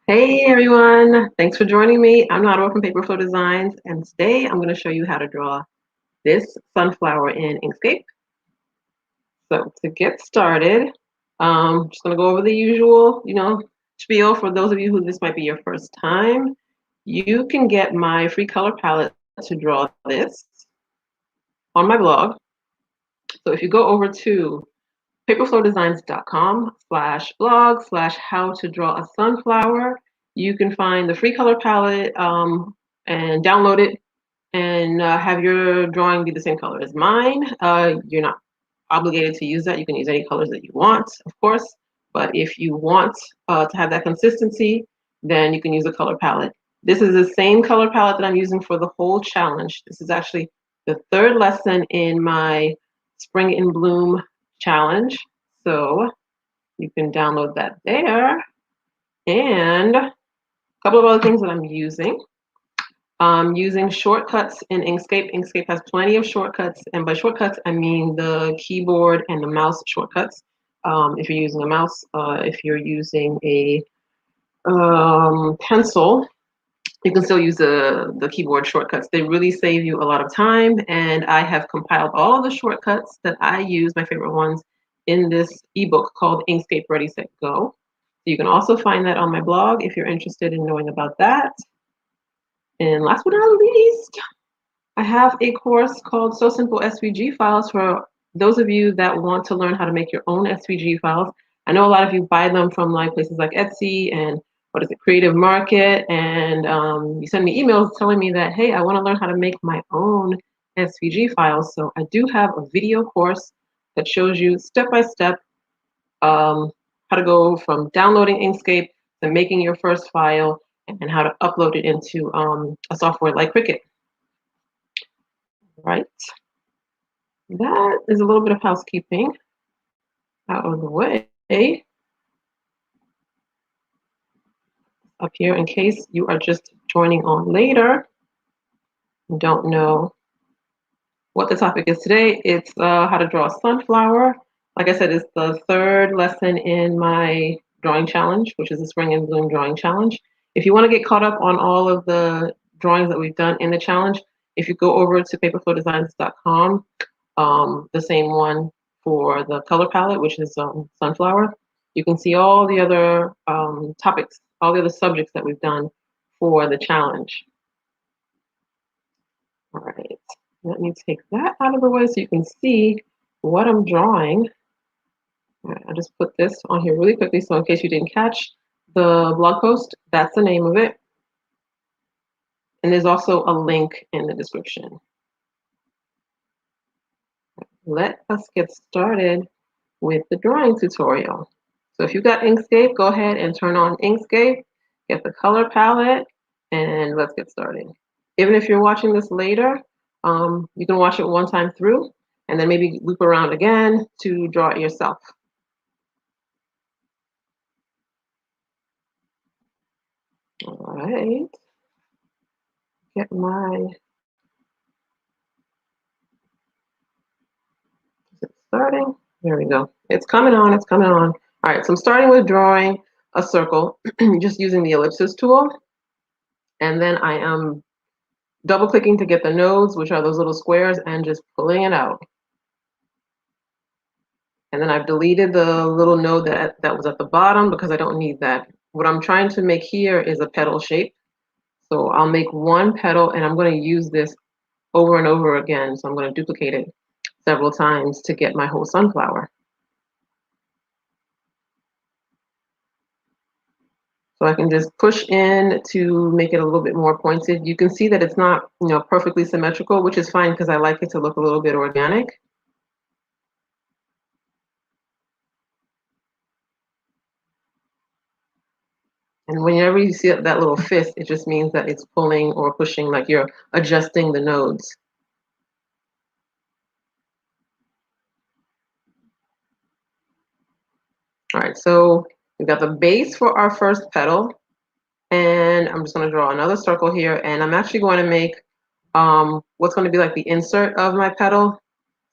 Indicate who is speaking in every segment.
Speaker 1: Hey everyone, thanks for joining me. I'm Nada from Paper Flow Designs, and today I'm going to show you how to draw this sunflower in Inkscape. So to get started, just going to go over the usual, spiel for those of you who this might be your first time. You can get my free color palette to draw this on my blog. So if you go over to paperflowdesigns.com/blog/how to draw a sunflower. You can find the free color palette and download it and have your drawing be the same color as mine. You're not obligated to use that. You can use any colors that you want, of course. But if you want to have that consistency, then you can use a color palette. This is the same color palette that I'm using for the whole challenge. This is actually the third lesson in my Spring in Bloom challenge. So you can download that there. And a couple of other things that I'm using. Using shortcuts in Inkscape. Inkscape has plenty of shortcuts, and by shortcuts I mean the keyboard and the mouse shortcuts. If you're using a mouse, if you're using a pencil, you can still use the keyboard shortcuts. They really save you a lot of time, and I have compiled all of the shortcuts that I use, my favorite ones, in this ebook called Inkscape Ready, Set, Go. You can also find that on my blog if you're interested in knowing about that. And last but not least, I have a course called So Simple SVG Files for those of you that want to learn how to make your own SVG files. I know a lot of you buy them from places like Etsy and Creative Market, and you send me emails telling me that, hey, I want to learn how to make my own SVG files. So I do have a video course that shows you step by step how to go from downloading Inkscape to making your first file and how to upload it into a software like Cricut. Right. That is a little bit of housekeeping out of the way up here in case you are just joining on later and don't know what the topic is today. It's how to draw a sunflower. Like I said, it's the third lesson in my drawing challenge, which is the Spring in Bloom drawing challenge. If you want to get caught up on all of the drawings that we've done in the challenge, if you go over to paperflowdesigns.com, the same one for the color palette, which is sunflower, you can see all the other topics, all the other subjects that we've done for the challenge. All right, let me take that out of the way so you can see what I'm drawing. All right, I'll just put this on here really quickly so in case you didn't catch the blog post, that's the name of it. And there's also a link in the description. Let us get started with the drawing tutorial. So if you've got Inkscape, go ahead and turn on Inkscape, get the color palette, and let's get started. Even if you're watching this later, you can watch it one time through and then maybe loop around again to draw it yourself. All right, get my starting. There we go. It's coming on, it's coming on. All right, so I'm starting with drawing a circle, just using the ellipsis tool. And then I am double clicking to get the nodes, which are those little squares, and just pulling it out. And then I've deleted the little node that was at the bottom because I don't need that. What I'm trying to make here is a petal shape. So I'll make one petal and I'm going to use this over and over again. So I'm going to duplicate it several times to get my whole sunflower. So I can just push in to make it a little bit more pointed. You can see that it's not, perfectly symmetrical, which is fine because I like it to look a little bit organic. And whenever you see that little fist, it just means that it's pulling or pushing, like you're adjusting the nodes. All right, so we've got the base for our first petal. And I'm just going to draw another circle here. And I'm actually going to make what's going to be like the insert of my petal.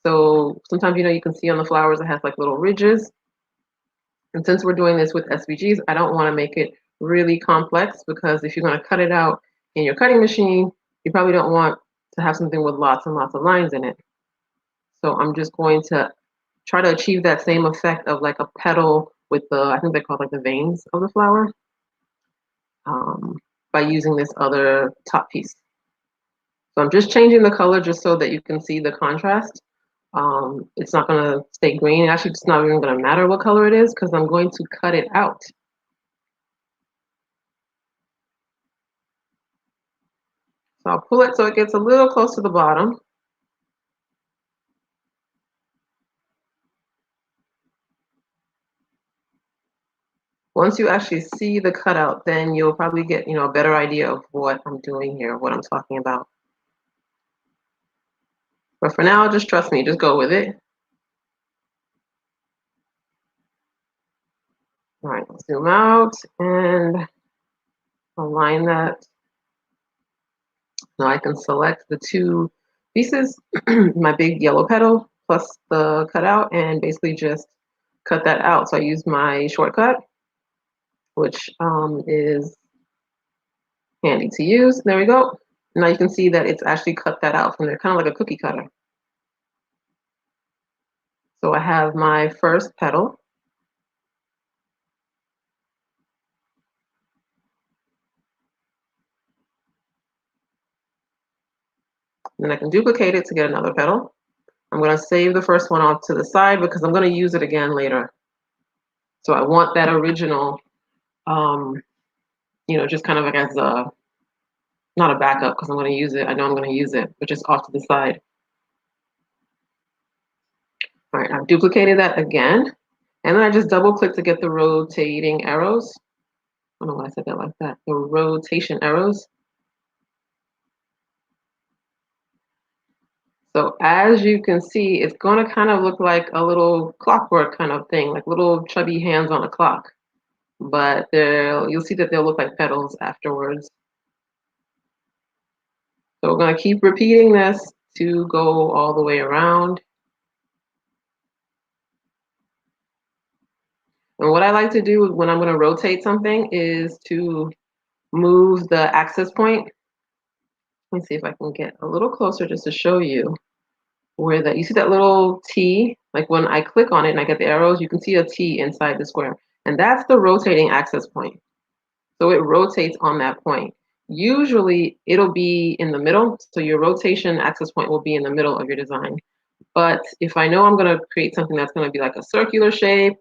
Speaker 1: So sometimes, you can see on the flowers it has like little ridges. And since we're doing this with SVGs, I don't want to make it really complex, because if you're going to cut it out in your cutting machine, you probably don't want to have something with lots and lots of lines in it. So I'm just going to try to achieve that same effect of like a petal with the, I think they're called like the veins of the flower, um, by using this other top piece. So I'm just changing the color just so that you can see the contrast. It's not going to stay green. Actually, it's not even going to matter what color it is, because I'm going to cut it out. So I'll pull it so it gets a little close to the bottom. Once you actually see the cutout, then you'll probably get, a better idea of what I'm doing here, what I'm talking about. But for now, just trust me, just go with it. All right, zoom out and align that. Now I can select the two pieces, my big yellow petal plus the cutout, and basically just cut that out. So I use my shortcut, which is handy to use. There we go. Now you can see that it's actually cut that out from there, kind of like a cookie cutter. So I have my first petal. Then I can duplicate it to get another petal. I'm going to save the first one off to the side because I'm going to use it again later. So I want that original, just kind of like as a, not a backup, because I'm going to use it. I know I'm going to use it, but just off to the side. All right, I've duplicated that again. And then I just double click to get the rotating arrows. I don't know why I said that like that. The rotation arrows. So as you can see, it's going to kind of look like a little clockwork kind of thing, like little chubby hands on a clock. But you'll see that they'll look like petals afterwards. So we're going to keep repeating this to go all the way around. And what I like to do when I'm going to rotate something is to move the access point. Let me see if I can get a little closer just to show you where you see that little T, like when I click on it and I get the arrows, you can see a T inside the square. And that's the rotating access point. So it rotates on that point. Usually it'll be in the middle. So your rotation access point will be in the middle of your design. But if I know I'm going to create something that's going to be like a circular shape,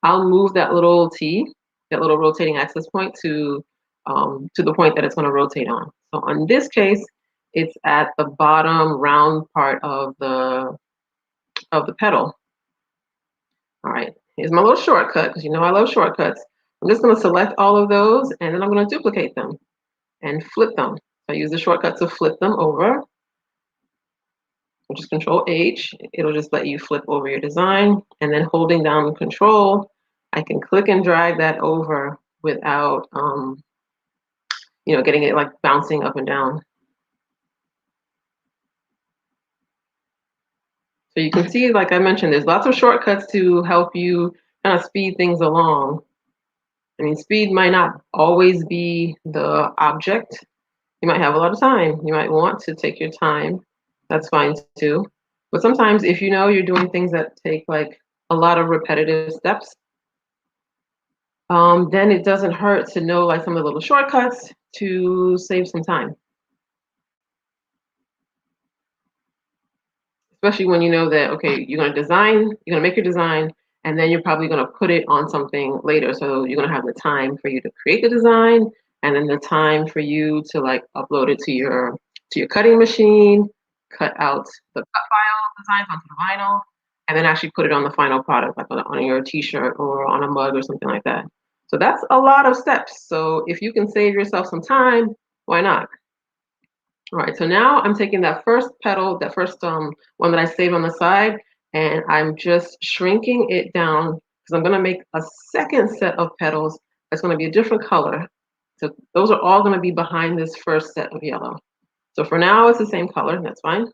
Speaker 1: I'll move that little T, that little rotating access point to the point that it's going to rotate on. So in this case, it's at the bottom round part of the petal. All right, here's my little shortcut, because I love shortcuts. I'm just going to select all of those, and then I'm going to duplicate them and flip them. I use the shortcut to flip them over, which is Control H. It'll just let you flip over your design, and then holding down Control, I can click and drag that over without, getting it like bouncing up and down. So you can see, like I mentioned, there's lots of shortcuts to help you kind of speed things along. I mean, speed might not always be the object. You might have a lot of time. You might want to take your time. That's fine too. But sometimes if you know you're doing things that take like a lot of repetitive steps, then it doesn't hurt to know like some of the little shortcuts to save some time. Especially when you know that, okay, you're going to make your design, and then you're probably going to put it on something later. So you're going to have the time for you to create the design, and then the time for you to like upload it to your cutting machine, cut out the cut file designs onto the vinyl, and then actually put it on the final product, like on your t-shirt or on a mug or something like that. So that's a lot of steps. So if you can save yourself some time, why not? All right, so now I'm taking that first petal, that first one that I saved on the side, and I'm just shrinking it down because I'm gonna make a second set of petals that's gonna be a different color. So those are all gonna be behind this first set of yellow. So for now, it's the same color, that's fine.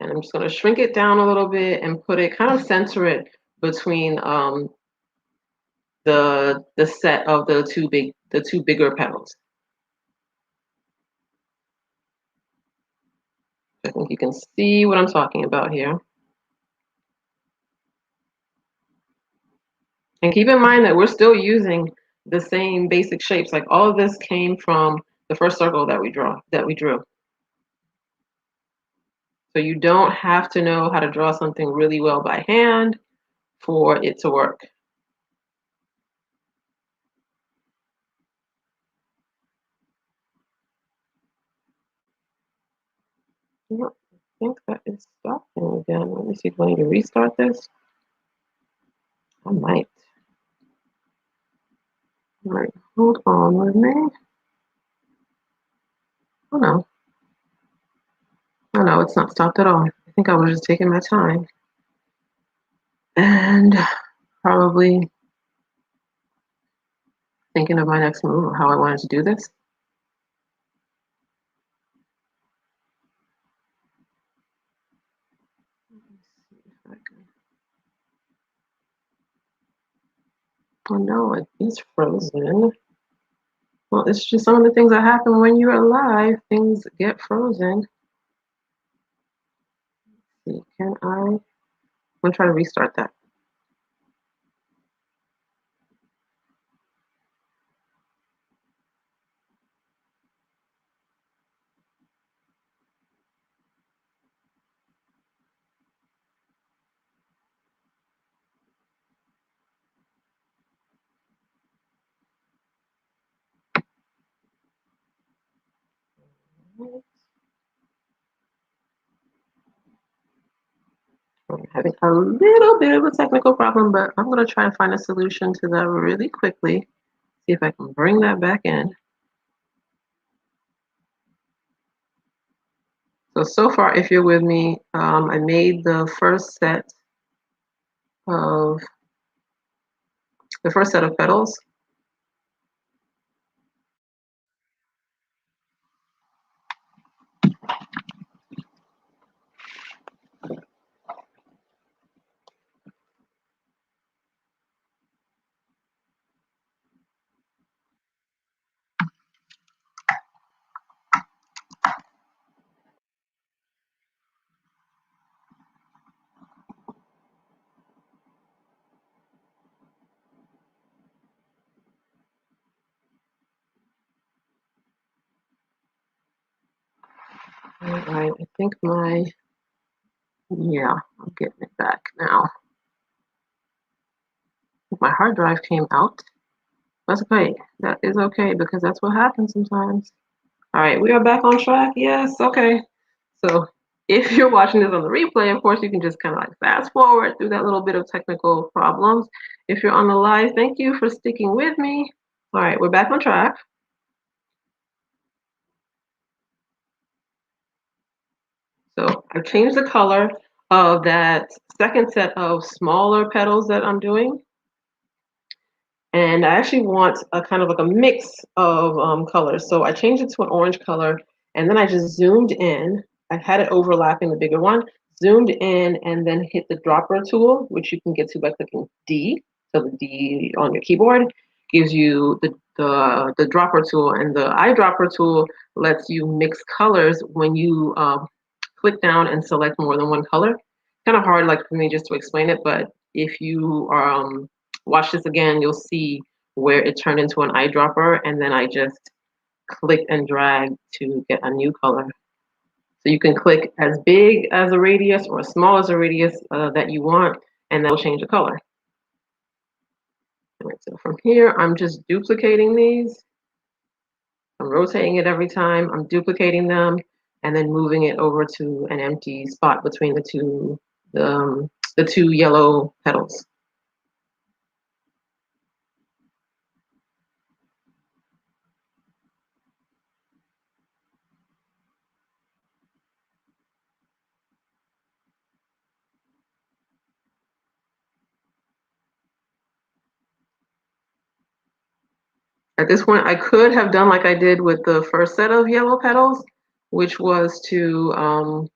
Speaker 1: And I'm just gonna shrink it down a little bit and put it, kind of center it between the set of the two bigger petals. I think you can see what I'm talking about here. And keep in mind that we're still using the same basic shapes. Like all of this came from the first circle that we drew. So you don't have to know how to draw something really well by hand for it to work. I think that is stopping again. Let me see. Do I need to restart this? I might. All right, hold on with me. Oh no. Oh no, it's not stopped at all. I think I was just taking my time. And probably thinking of my next move or how I wanted to do this. Oh no, it is frozen. Well, it's just some of the things that happen when you're alive. Things get frozen. Let's see, can I'm gonna try to restart that. I'm having a little bit of a technical problem, but I'm gonna try and find a solution to that really quickly. See if I can bring that back in. So far, if you're with me, I made the first set of petals. All right, I think yeah, I'm getting it back now. My hard drive came out. That's okay. That is okay because that's what happens sometimes. All right, we are back on track. Yes, okay. So if you're watching this on the replay, of course, you can just kind of like fast forward through that little bit of technical problems. If you're on the live, thank you for sticking with me. All right, we're back on track. So I've changed the color of that second set of smaller petals that I'm doing. And I actually want a kind of like a mix of colors. So I changed it to an orange color, and then I just zoomed in. I had it overlapping the bigger one, zoomed in, and then hit the dropper tool, which you can get to by clicking D. So the D on your keyboard gives you the dropper tool, and the eyedropper tool lets you mix colors when you click down and select more than one color. Kind of hard, like for me, just to explain it, but if you watch this again, you'll see where it turned into an eyedropper, and then I just click and drag to get a new color. So you can click as big as a radius or as small as a radius that you want, and that will change the color. All right, so from here, I'm just duplicating these. I'm rotating it every time. I'm duplicating them and then moving it over to an empty spot between the two yellow petals. At this point, I could have done like I did with the first set of yellow petals, which was to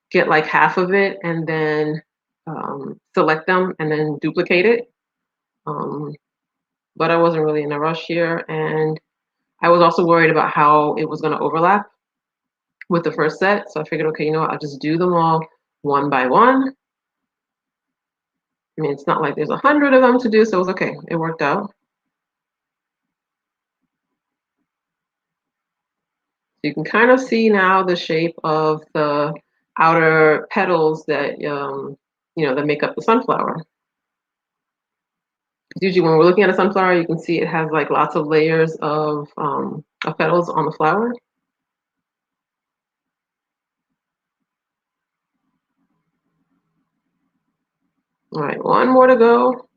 Speaker 1: get like half of it and then select them and then duplicate it. but I wasn't really in a rush here, and I was also worried about how it was going to overlap with the first set. So I figured, okay, you know what, I'll just do them all one by one. I mean, it's not like there's 100 of them to do, so it was okay. It worked out. So you can kind of see now the shape of the outer petals that that make up the sunflower. Usually when we're looking at a sunflower, you can see it has like lots of layers of petals on the flower. All right, one more to go.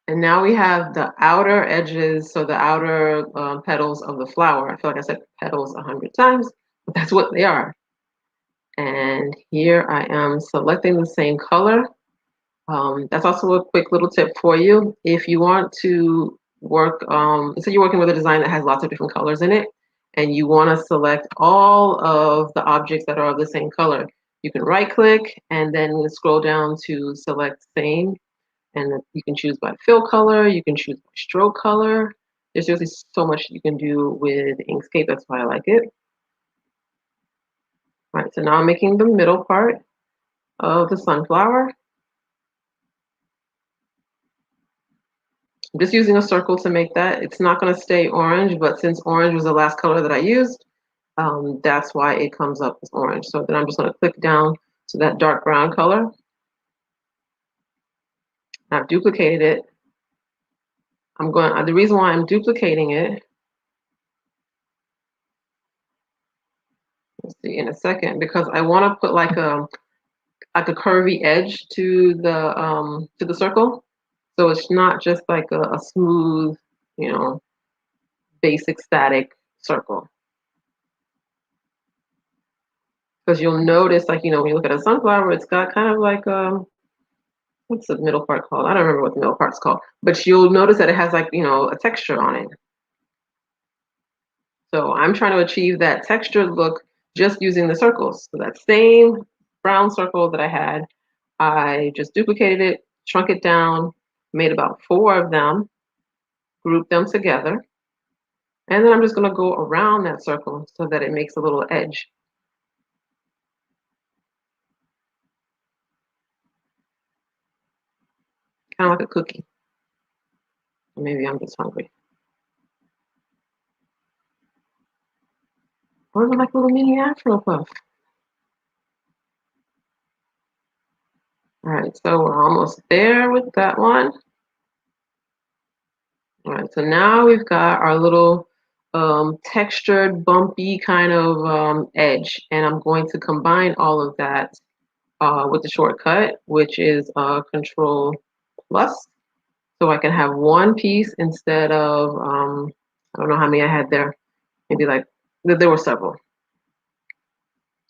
Speaker 1: And now we have the outer edges, so the outer petals of the flower. I feel like I said petals 100 times, but that's what they are. And here I am selecting the same color. That's also a quick little tip for you. If you want to work, so you're working with a design that has lots of different colors in it, and you want to select all of the objects that are of the same color, you can right click and then scroll down to select same. And you can choose by fill color, you can choose by stroke color. There's really so much you can do with Inkscape, that's why I like it. All right, so now I'm making the middle part of the sunflower. I'm just using a circle to make that. It's not going to stay orange, but since orange was the last color that I used, that's why it comes up as orange. So then I'm just going to click down to that dark brown color. I've duplicated it. The reason why I'm duplicating it, let's see in a second, because I want to put like a curvy edge to the circle. So it's not just like a smooth, basic static circle. Because you'll notice, like, when you look at a sunflower, it's got kind of like what's the middle part called? I don't remember what the middle part's called, but you'll notice that it has like, a texture on it. So I'm trying to achieve that textured look just using the circles. So that same brown circle that I had, I just duplicated it, shrunk it down, made about 4 of them, grouped them together, and then I'm just going to go around that circle so that it makes a little edge. Kind of like a cookie. Or maybe I'm just hungry. Or like a little mini Afro puff. All right, so we're almost there with that one. All right, so now we've got our little textured, bumpy kind of edge, and I'm going to combine all of that with the shortcut, which is Control Plus, so I can have one piece instead of, I don't know how many I had there, maybe like, there were several.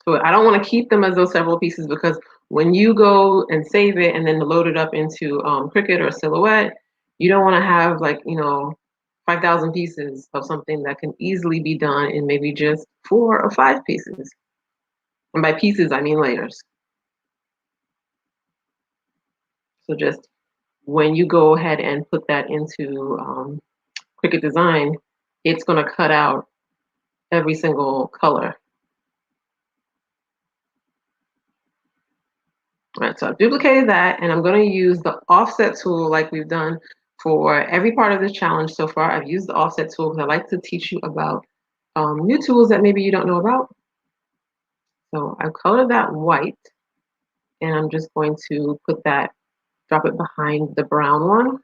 Speaker 1: So I don't want to keep them as those several pieces because when you go and save it and then load it up into Cricut or Silhouette, you don't want to have like, 5,000 pieces of something that can easily be done in maybe just 4 or 5 pieces. And by pieces, I mean layers. So just when you go ahead and put that into Cricut Design, it's going to cut out every single color. All right, so I've duplicated that, and I'm going to use the offset tool like we've done for every part of this challenge so far. I've used the offset tool because I like to teach you about new tools that maybe you don't know about. So I've colored that white, and I'm just going to drop it behind the brown one.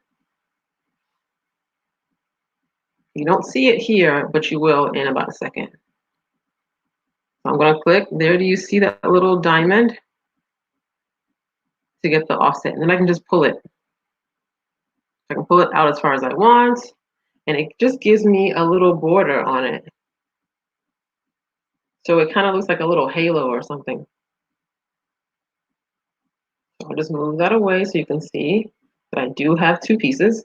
Speaker 1: You don't see it here, but you will in about a second. So I'm going to click. There, do you see that little diamond? To get the offset, and then I can just pull it. I can pull it out as far as I want, and it just gives me a little border on it. So it kind of looks like a little halo or something. So I'll just move that away so you can see that I do have 2 pieces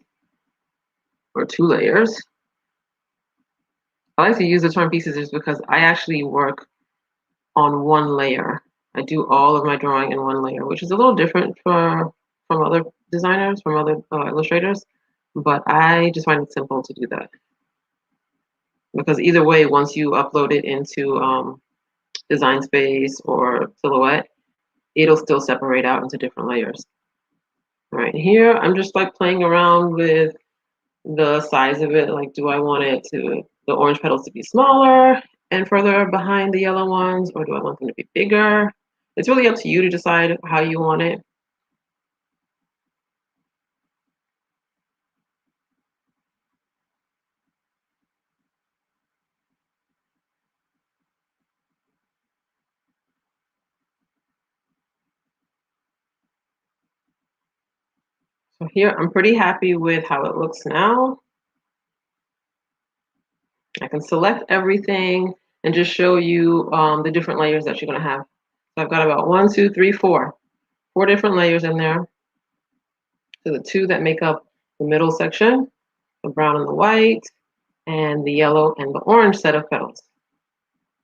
Speaker 1: or 2 layers. I like to use the term pieces just because I actually work on 1 layer. I do all of my drawing in one layer, which is a little different from other designers, from other illustrators, but I just find it simple to do that. Because either way, once you upload it into Design Space or Silhouette, it'll still separate out into different layers. All right, here I'm just like playing around with the size of it. Like, do I want the orange petals to be smaller and further behind the yellow ones, or do I want them to be bigger? It's really up to you to decide how you want it. So here, I'm pretty happy with how it looks now. I can select everything and just show you the different layers that you're gonna have. So I've got about 1, 2, 3, 4. 4 different layers in there. So the 2 that make up the middle section, the brown and the white, and the yellow and the orange set of petals.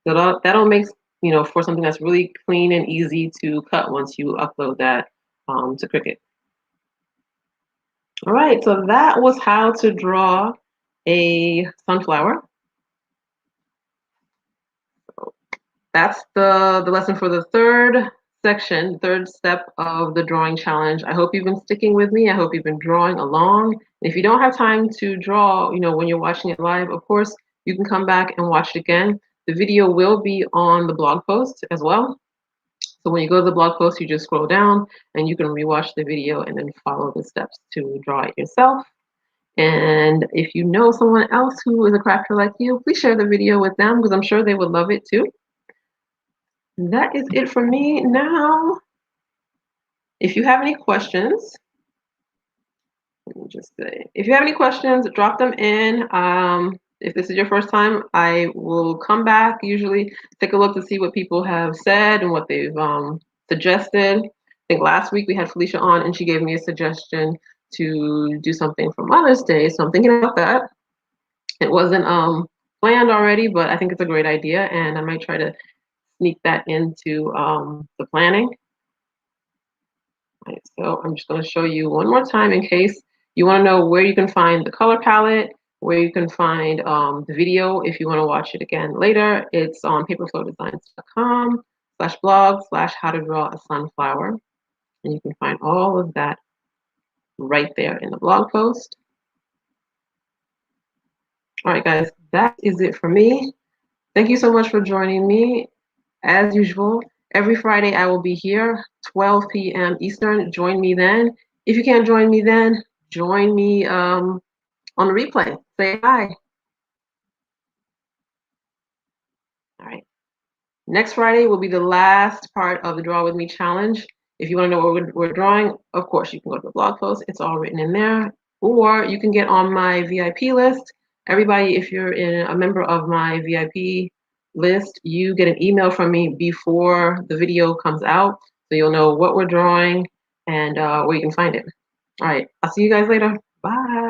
Speaker 1: So that'll make, for something that's really clean and easy to cut once you upload that to Cricut. All right, so that was how to draw a sunflower. So that's the lesson for the third section, third step of the drawing challenge. I hope you've been sticking with me. I hope you've been drawing along. If you don't have time to draw, when you're watching it live, of course, you can come back and watch it again. The video will be on the blog post as well. So when you go to the blog post, you just scroll down and you can rewatch the video and then follow the steps to draw it yourself. And if you know someone else who is a crafter like you, please share the video with them because I'm sure they would love it too. And that is it for me now. If you have any questions, let me just say, if you have any questions, drop them in. If this is your first time, I will come back, usually take a look to see what people have said and what they've suggested. I think last week we had Felicia on and she gave me a suggestion to do something for Mother's Day. So I'm thinking about that. It wasn't planned already, but I think it's a great idea and I might try to sneak that into the planning. All right, so I'm just going to show you one more time in case you want to know where you can find the color palette, where you can find the video if you want to watch it again later. It's on paperflowdesigns.com/blog/how-to-draw-a-sunflower. And you can find all of that right there in the blog post. All right, guys, that is it for me. Thank you so much for joining me. As usual, every Friday I will be here, 12 p.m. Eastern. Join me then. If you can't join me then, join me on the replay. Say hi. All right. Next Friday will be the last part of the Draw With Me challenge. If you want to know what we're drawing, of course, you can go to the blog post. It's all written in there. Or you can get on my VIP list. Everybody, if you're a member of my VIP list, you get an email from me before the video comes out. So you'll know what we're drawing and where you can find it. All right. I'll see you guys later. Bye.